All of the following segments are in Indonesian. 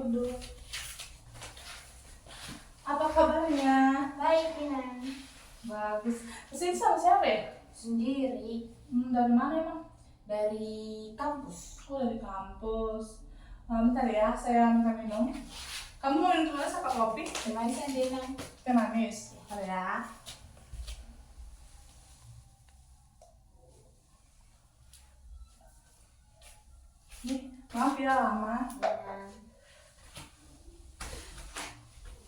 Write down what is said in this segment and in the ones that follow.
duduk. Apa kabarnya? Baik, Inang. Bagus. Kesini sama siapa ya? Sendiri. Dari mana emang? Dari kampus. Oh, dari kampus. Bentar ya, saya minta minum. Kamu mau minum manis apa kopi? Teh manis aja, Inang. Teh manis. Ada ya. Nih, maaf ya lama. Inang.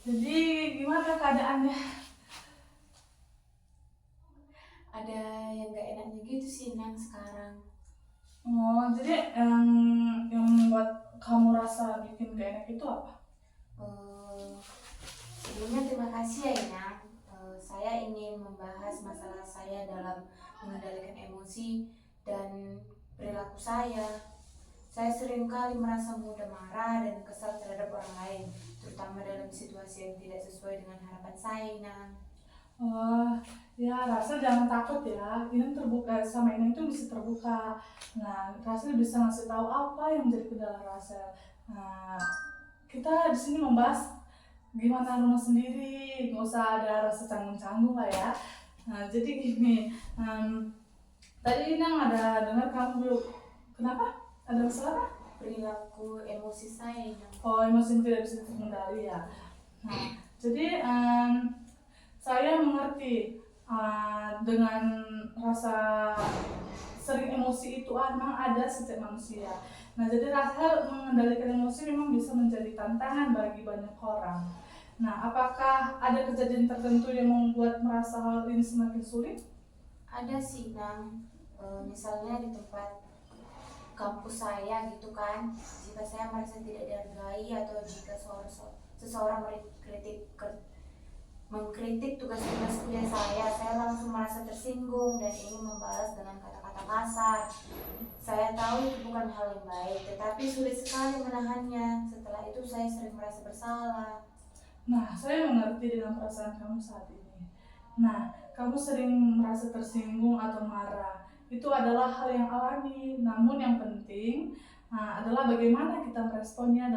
Jadi gimana keadaannya? Ada yang gak enaknya gitu sih, Inang, sekarang. Oh, jadi yang membuat kamu rasa bikin gak enak itu apa? Sebelumnya terima kasih ya, Inang. Saya ingin membahas masalah saya dalam mengendalikan emosi dan perilaku saya. Saya seringkali merasa mudah marah dan kesal terhadap orang lain, terutama dalam situasi yang tidak sesuai dengan harapan saya, Inang. Oh, ya Rasa jangan takut ya. Ini terbuka sama ini itu bisa terbuka. Nah, Rasa bisa ngasih tahu apa yang menjadi kendala Rasa. Nah, kita di sini membahas gimana rumah sendiri, nggak usah ada rasa canggung-canggung lah ya. Nah, jadi gini, tadi Inang ada dengar kamu kenapa? Ada masalah apa? Perilaku emosi saya, Inang. Oh, emosi tidak bisa terkendali ya. Nah, jadi saya mengerti dengan rasa sering emosi itu memang ada setiap manusia. Nah, jadi rasa mengendalikan emosi memang bisa menjadi tantangan bagi banyak orang. Nah, apakah ada kejadian tertentu yang membuat merasa hal ini semakin sulit? Ada sih, Nang. Misalnya di tempat kampus saya gitu kan, jika saya merasa tidak dihargai atau jika seseorang mengkritik tugas-tugas kuliah saya langsung merasa tersinggung dan ingin membalas dengan kata-kata kasar. Saya tahu itu bukan hal yang baik, tetapi sulit sekali menahannya. Setelah itu saya sering merasa bersalah. Nah, saya mengerti dengan perasaan kamu saat ini. Nah, kamu sering merasa tersinggung atau marah. Itu adalah hal yang alami. Namun yang penting adalah bagaimana kita meresponnya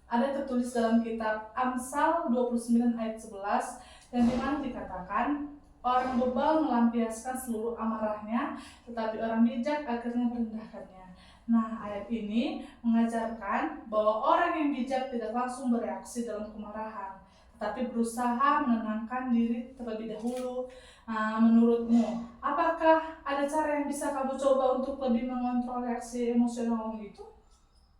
ada tertulis dalam kitab Amsal 29 ayat 11 yang dimana dikatakan orang bebal melampiaskan seluruh amarahnya, tetapi orang bijak akhirnya merendahkannya. Nah, ayat ini mengajarkan bahwa orang yang bijak tidak langsung bereaksi dalam kemarahan, tetapi berusaha menenangkan diri terlebih dahulu. Menurutmu, apakah ada cara yang bisa kamu coba untuk lebih mengontrol reaksi emosional gitu?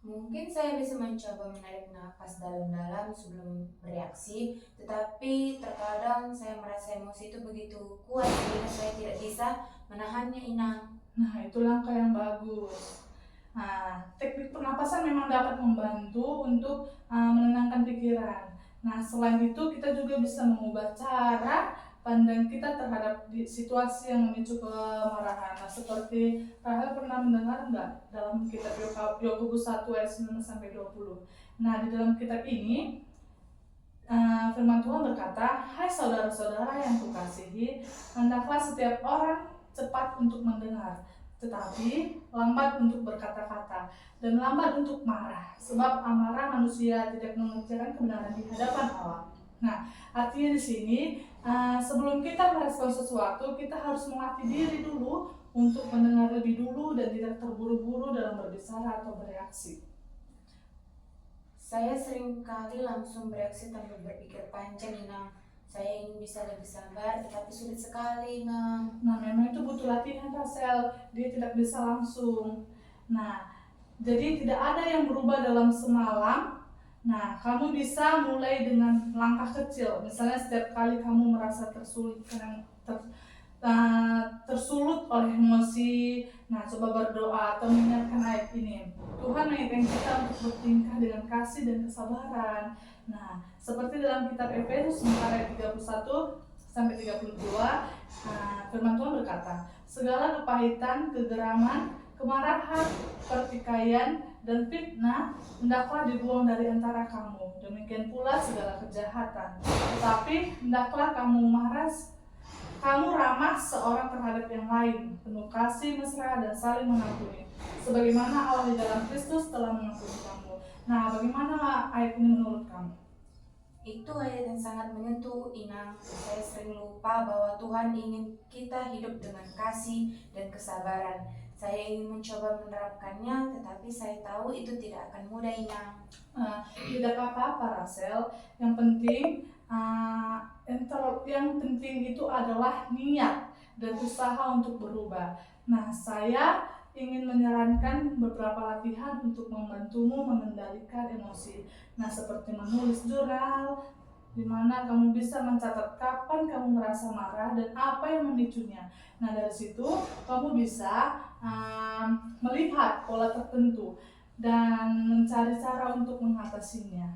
Mungkin saya bisa mencoba menarik nafas dalam-dalam sebelum bereaksi, tetapi terkadang saya merasa emosi itu begitu kuat sehingga saya tidak bisa menahannya, Inang. Nah, itu langkah yang bagus. Nah, teknik pernapasan memang dapat membantu untuk menenangkan pikiran. Nah, selain itu kita juga bisa mengubah cara pandang kita terhadap situasi yang memicu kemarahan. Nah, seperti Rahel pernah mendengar nggak dalam kitab Yakobus 1 ayat 9-20. Nah, di dalam kitab ini firman Tuhan berkata, "Hai saudara-saudara yang kukasihi, hendaklah setiap orang cepat untuk mendengar, tetapi lambat untuk berkata-kata dan lambat untuk marah, sebab amarah manusia tidak mengerjakan kebenaran di hadapan Allah." Nah, artinya di sini sebelum kita merespon sesuatu, kita harus melatih diri dulu untuk mendengar lebih dulu dan tidak terburu-buru dalam berbicara atau bereaksi. Saya sering kali langsung bereaksi tanpa berpikir panjang, Inang. Saya ingin bisa lebih sabar, tetapi sulit sekali, Inang. Nah, memang itu butuh latihan, Rasel. Dia tidak bisa langsung. Nah, jadi tidak ada yang berubah dalam semalam. Nah, kamu bisa mulai dengan langkah kecil. Misalnya setiap kali kamu merasa tersulut oleh emosi, nah coba berdoa atau mengingatkan ayat ini. Tuhan mengingatkan kita untuk bertingkah dengan kasih dan kesabaran. Nah, seperti dalam kitab Efesus ayat 31-32, firman Tuhan berkata, "Segala kepahitan, kegeraman, kemarahan, pertikaian, dan fitnah hendaklah dibuang dari antara kamu. Demikian pula segala kejahatan. Tetapi hendaklah kamu ramah seorang terhadap yang lain, penuh kasih mesra dan saling mengampuni. sebagaimana Allah di dalam Kristus telah mengampuni kamu. Nah, bagaimana ayat ini menurut kamu? Itu ayat yang sangat menyentuh, Inang. Saya sering lupa bahwa Tuhan ingin kita hidup dengan kasih dan kesabaran. Saya ingin mencoba menerapkannya, tetapi saya tahu itu tidak akan mudah, Inang. Tidak apa-apa, Rasel. Yang penting, yang penting itu adalah niat dan usaha untuk berubah. Nah, saya ingin menyarankan beberapa latihan untuk membantumu mengendalikan emosi. Nah, seperti menulis jurnal, di mana kamu bisa mencatat kapan kamu merasa marah dan apa yang memicunya. Nah, dari situ kamu bisa melihat pola tertentu dan mencari cara untuk mengatasinya.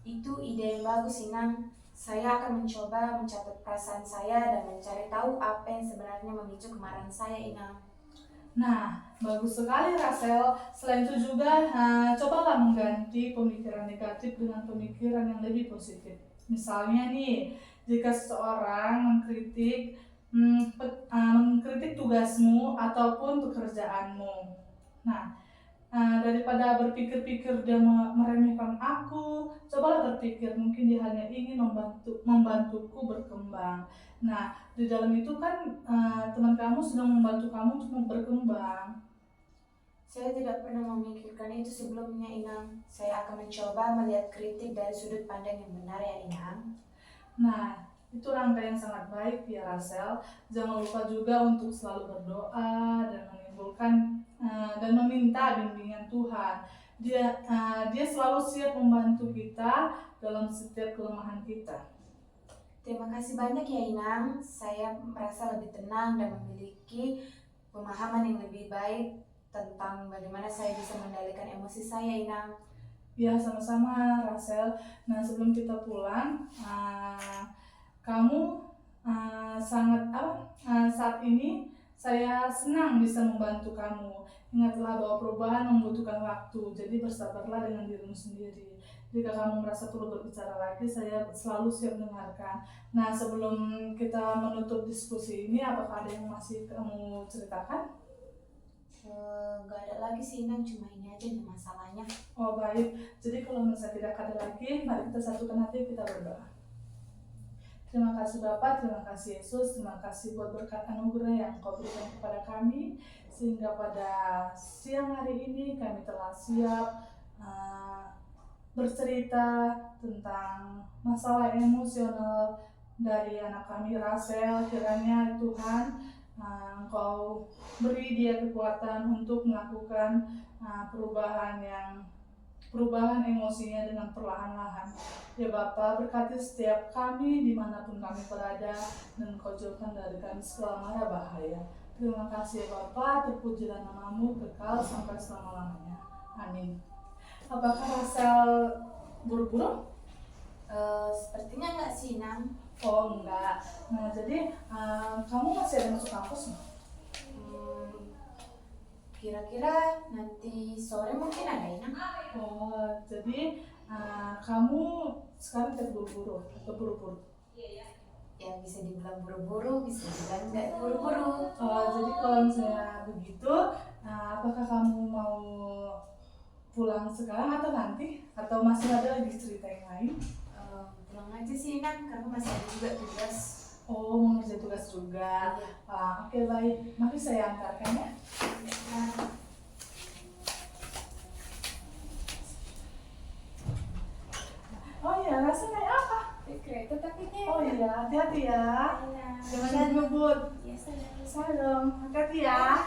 Itu ide yang bagus, Inang. Saya akan mencoba mencatat perasaan saya dan mencari tahu apa yang sebenarnya memicu kemarahan saya, Inang. Nah, bagus sekali, Rasel. Selain itu juga, cobalah mengganti pemikiran negatif dengan pemikiran yang lebih positif. Misalnya nih, jika seseorang mengkritik tugasmu ataupun pekerjaanmu. Nah, daripada berpikir-pikir dia meremehkan aku, cobalah berpikir mungkin dia hanya ingin membantuku berkembang. Nah, di dalam itu kan teman kamu sedang membantu kamu untuk berkembang. Saya tidak pernah memikirkan itu sebelumnya, Inang. Saya akan mencoba melihat kritik dari sudut pandang yang benar ya, Inang. Nah, itu langkah yang sangat baik ya, Rasel. Jangan lupa juga untuk selalu berdoa dan meminta bimbingan Tuhan. Dia selalu siap membantu kita dalam setiap kelemahan kita. Terima kasih banyak ya, Inang. Saya merasa lebih tenang dan memiliki pemahaman yang lebih baik tentang bagaimana saya bisa mengendalikan emosi saya, Inang. Ya, sama-sama, Rasel. Nah, sebelum kita pulang, kamu saat ini saya senang bisa membantu kamu. Ingatlah bahwa perubahan membutuhkan waktu, jadi bersabarlah dengan dirimu sendiri. Jika kamu merasa perlu berbicara lagi, saya selalu siap mendengarkan. Nah, sebelum kita menutup diskusi ini, apakah ada yang masih kamu ceritakan? Gak ada lagi sih, Inang, cuma ini aja nih masalahnya. Oh, baik. Jadi kalau misalnya tidak ada lagi, mari kita satukan hati, kita berdoa. Terima kasih Bapak, terima kasih Yesus, terima kasih buat berkat anugerah yang Kau berikan kepada kami, sehingga pada siang hari ini kami telah siap bercerita tentang masalah emosional dari anak kami Rasel. Kiranya Tuhan, Engkau beri dia kekuatan untuk melakukan perubahan emosinya dengan perlahan-lahan. Ya Bapa, berkati setiap kami dimanapun kami berada, dan Kau jauhkan dari kami segala mara bahaya. Terima kasih ya Bapa, terpujilah namamu kekal sampai selama-lamanya. Amin. Apakah Rasel buru-buru? Sepertinya enggak sih, Inang. Oh enggak. Nah jadi kamu masih ada masuk kampus nih? Kira-kira nanti sore mungkin ada, Inang. Oh, jadi kamu sekarang tidak buru-buru atau buru-buru? Ya bisa dibilang buru-buru, bisa dibilang enggak buru-buru. Oh, jadi kalau misalnya begitu, apakah kamu mau pulang sekarang atau nanti? Atau masih ada lagi cerita yang lain? Pulang aja sih, Inang, karena masih ada juga tugas. Oh, mau ngerjain tugas juga. Iya. Oke, baik. Mari saya antarkan ya. Oh iya, Rasa naik apa? Kereta tapi Oh iya, hati-hati ya. Jangan ngebut. Iya, sayang. Salam, hati-hati ya.